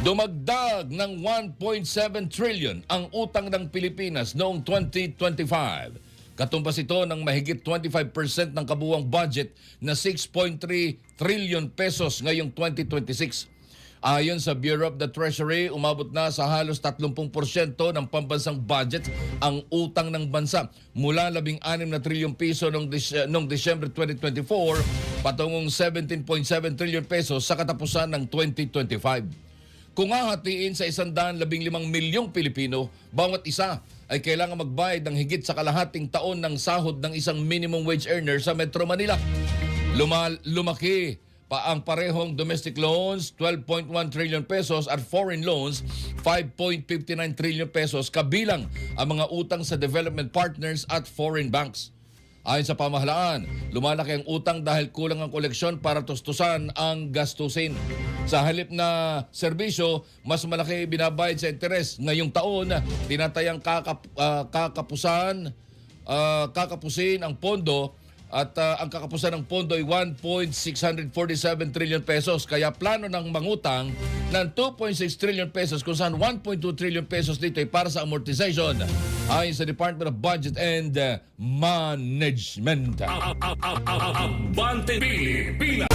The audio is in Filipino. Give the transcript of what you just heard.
Dumagdag ng 1.7 trillion ang utang ng Pilipinas noong 2025. Katumbas ito ng mahigit 25% ng kabuuang budget na 6.3 trillion pesos ngayong 2026. Ayon sa Bureau of the Treasury, umabot na sa halos 30% ng pambansang budget ang utang ng bansa mula 16 na trilyong piso noong December 2024 patungong 17.7 trillion pesos sa katapusan ng 2025. Kung hahatiin sa 115 milyong Pilipino, bawat isa ay kailangan magbayad ng higit sa kalahating taon ng sahod ng isang minimum wage earner sa Metro Manila. Lumaki pa ang parehong domestic loans, 12.1 trillion pesos at foreign loans, 5.59 trillion pesos kabilang ang mga utang sa development partners at foreign banks. Ayon sa pamahalaan, lumalaki ang utang dahil kulang ang koleksyon para tustusan ang gastusin. Sa halip na serbisyo, mas malaki binabayad sa interes. Ngayong taon, tinatayang kakapusin ang pondo at ang kakapusan ng pondo ay 1.647 trillion pesos. Kaya plano ng mangutang ng 2.6 trillion pesos kung saan 1.2 trillion pesos dito ay para sa amortization. Ayon sa Department of Budget and Management. Abante Pilipinas.